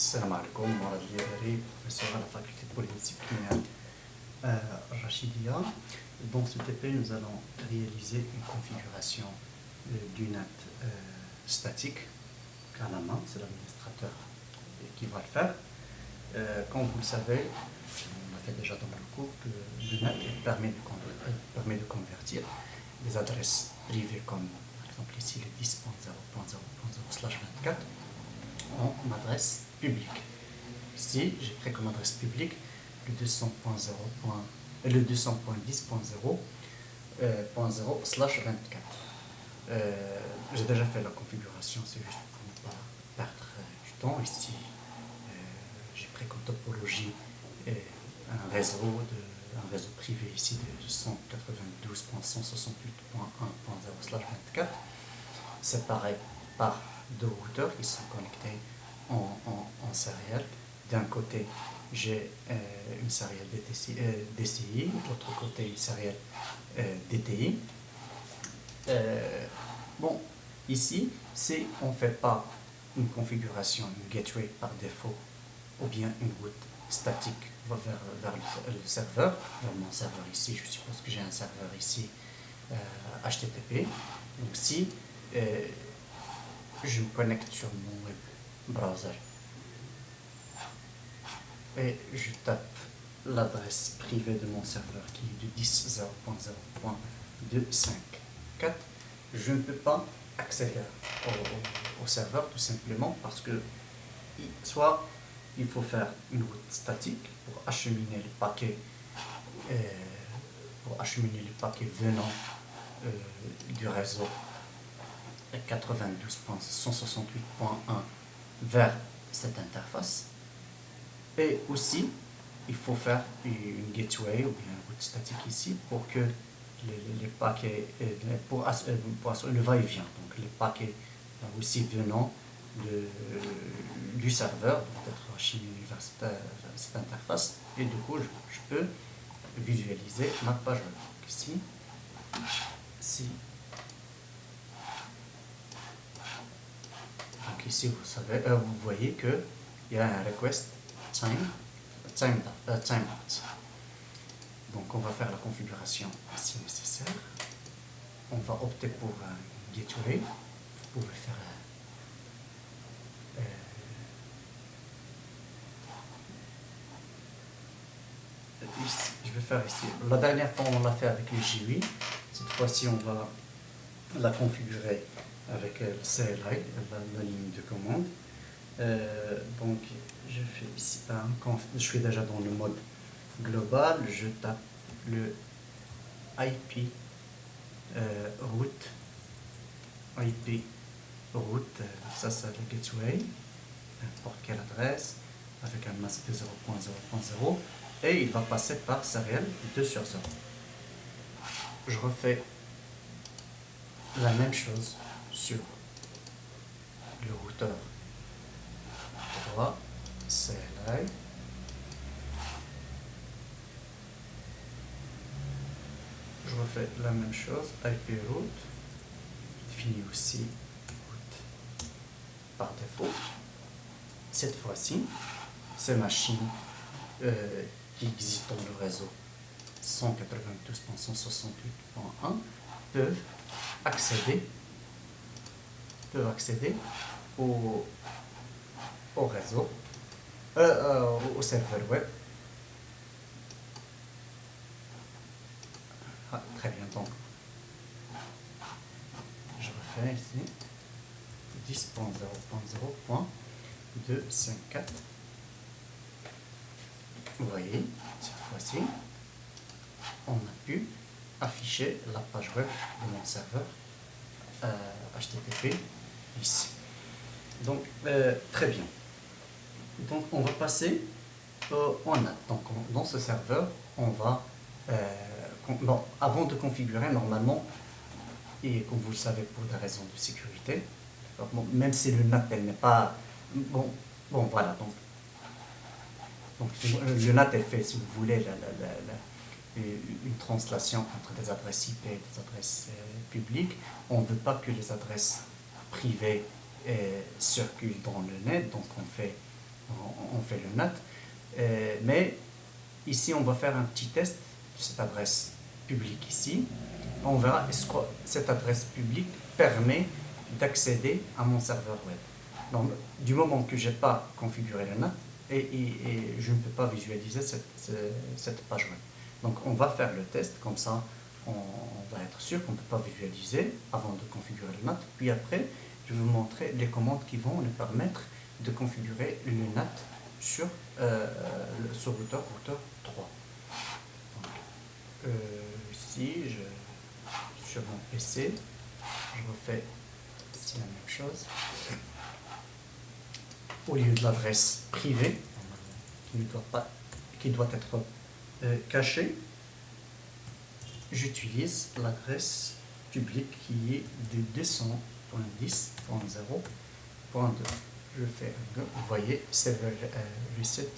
السلام عليكم. مراد اليدري professeur à la faculté de polydisciplinaire Rachidiyya. Dans ce TP, nous allons réaliser une configuration du NAT statique à la main. C'est l'administrateur qui va le faire. Comme vous le savez, on l'a fait déjà dans le cours, que le NAT permet de convertir des adresses privées comme par exemple ici le 10.0.0.0/24 en adresse publique. Ici, j'ai pris comme adresse publique le 200.10.0.0/24. J'ai déjà fait la configuration, c'est juste pour ne pas perdre du temps. Ici, j'ai pris comme topologie un réseau privé ici de 192.168.1.0/24, séparé par deux routeurs qui sont connectés en sériel. D'un côté, j'ai une sérielle DCI, de l'autre côté, une sérielle DTI. Bon, ici, si on ne fait pas une configuration, une gateway par défaut, ou bien une route statique vers le serveur, vers mon serveur ici, je suppose que j'ai un serveur ici HTTP. Donc si je me connecte sur mon web browser et je tape l'adresse privée de mon serveur qui est de 10.0.0.254, je ne peux pas accéder au serveur tout simplement parce que soit il faut faire une route statique pour acheminer les paquets venant du réseau 92.168.1 vers cette interface, et aussi il faut faire une gateway ou bien une route statique ici pour que les paquets pour assurer le va-et-vient, donc les paquets aussi venant du serveur vont être acheminés vers cette interface, et du coup je peux visualiser ma page web. Donc ici, donc ici vous voyez que il y a un request timeout. Donc on va faire la configuration ici nécessaire. On va opter pour un gateway. Vous pouvez faire ici, je vais faire ici. La dernière fois on l'a fait avec le J8. Cette fois-ci on va la configurer avec le CLI, la ligne de commande. Donc je fais ici je suis déjà dans le mode global, je tape le IP route, ça c'est le gateway, n'importe quelle adresse avec un masque de 0.0.0, et il va passer par serial 2/0. Je refais la même chose sur le routeur 3 CLI. Je refais la même chose, IP route, définit aussi route par défaut. Cette fois-ci, ces machines qui existent dans le réseau 192.168.1 peuvent accéder au réseau, au serveur web. Très bien, donc je refais ici 10.0.0.254. Vous voyez, cette fois-ci, on a pu afficher la page web de mon serveur HTTP ici. Donc, très bien. Donc, on va passer en NAT. Donc, dans ce serveur, on va avant de configurer, normalement, et comme vous le savez pour des raisons de sécurité, même si le NAT n'est pas voilà, donc le NAT est fait, si vous voulez, une translation entre des adresses IP et des adresses publiques. On ne veut pas que les adresses privées circulent dans le net, donc on fait on fait le NAT. Mais ici, on va faire un petit test de cette adresse publique ici. On verra est-ce que cette adresse publique permet d'accéder à mon serveur web. Donc, du moment que je n'ai pas configuré le NAT, et je ne peux pas visualiser cette page web. Donc, on va faire le test, comme ça, on va être sûr qu'on ne peut pas visualiser avant de configurer le NAT. Puis après, je vais vous montrer les commandes qui vont nous permettre de configurer le NAT sur routeur 3. Donc, ici, sur mon PC, je refais ici la même chose. Au lieu de l'adresse privée, qui doit être cachée, j'utilise l'adresse publique qui est de 200.10.0.2. Je fais un go. Vous voyez, c'est reset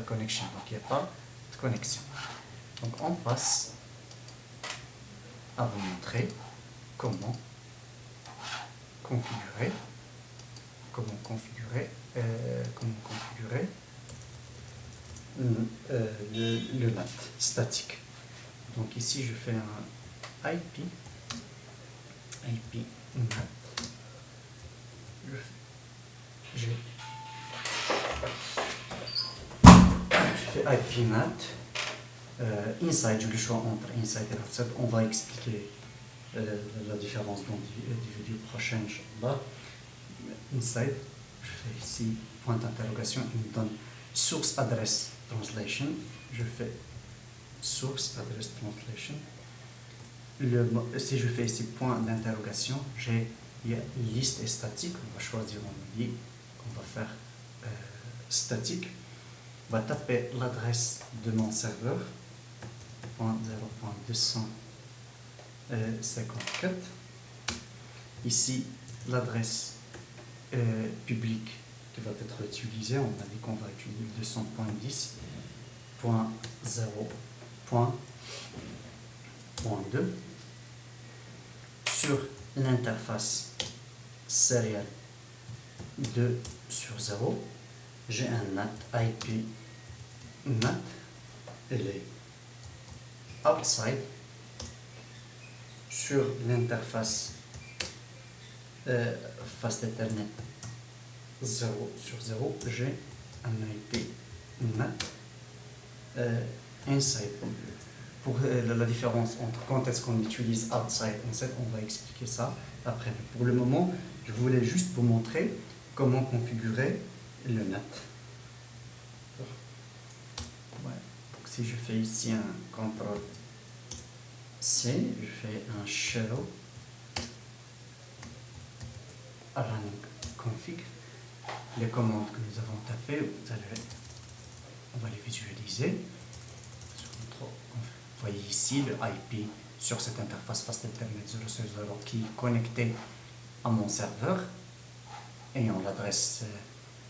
connection, donc il n'y a pas de connexion. Donc on passe à vous montrer comment configurer le NAT statique. Donc ici je fais un IP NAT. Je fais IP NAT. Inside, j'ai le choix entre inside et outside. On va expliquer la différence dans des vidéos prochaines. Inside, je fais ici point d'interrogation, il me donne source adresse translation. Je fais source adresse translation. Si je fais ici point d'interrogation, j'ai liste et statique. On va choisir un milieu qu'on va faire statique. On va taper l'adresse de mon serveur 0.254. Ici, l'adresse publique qui va être utilisée, on a dit qu'on va utiliser 200.10.0.2 sur l'interface serial 2/0. J'ai un NAT IP NAT, elle est outside sur l'interface Fast Ethernet 0/0. J'ai un IP NAT inside. Pour la différence entre quand est-ce qu'on utilise outside et inside, on va expliquer ça après. Pour le moment, je voulais juste vous montrer comment configurer le NAT. Ouais. Donc, si je fais ici un CTRL C, je fais un shell running config. Les commandes que nous avons tapées, on va les visualiser. Vous voyez ici le IP sur cette interface Fast Ethernet 0/0 qui est connecté à mon serveur ayant l'adresse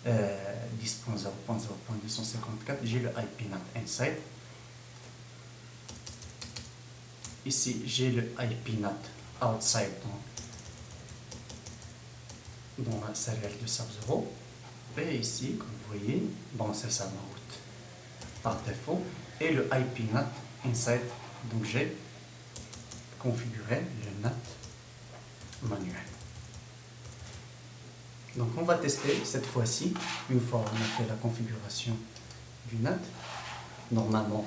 10.0.0.254. J'ai le IP NAT inside. Ici, j'ai le IP NAT outside dans la serial 2/0. Et ici, comme vous voyez, bon, c'est ça ma route par défaut. Et le IP NAT inside, donc j'ai configuré le NAT manuel. Donc on va tester cette fois-ci, une fois on a fait la configuration du NAT. Normalement,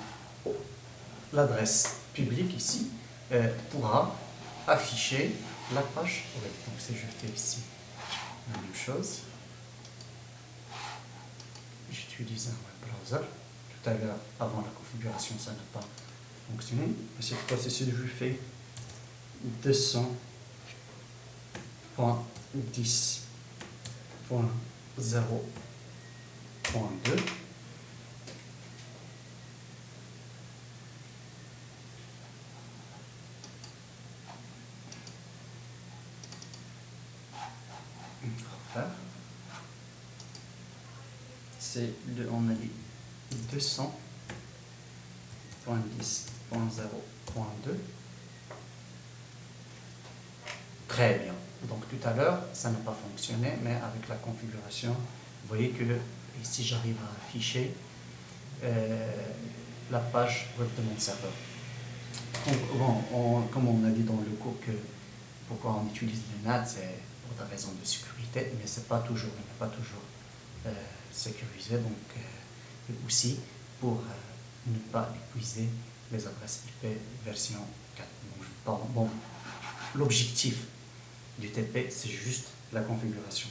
l'adresse publique ici pourra afficher la page web. Donc si je fais ici la même chose, j'utilise un web browser. Tout à l'heure, avant la configuration, ça n'a pas fonctionné. Cette fois-ci, si je fais 200.10.0.2, c'est on a dit 200.10.0.2. Très bien. Donc tout à l'heure, ça n'a pas fonctionné, mais avec la configuration Vous voyez que ici j'arrive à afficher la page web de mon serveur. Donc, bon, comme on a dit dans le cours que pourquoi on utilise le NAT, c'est pour des raisons de sécurité, mais c'est pas toujours, il n'est pas toujours sécurisé, donc et aussi pour ne pas épuiser les adresses IP version 4. Donc, bon, l'objectif du TP, c'est juste la configuration.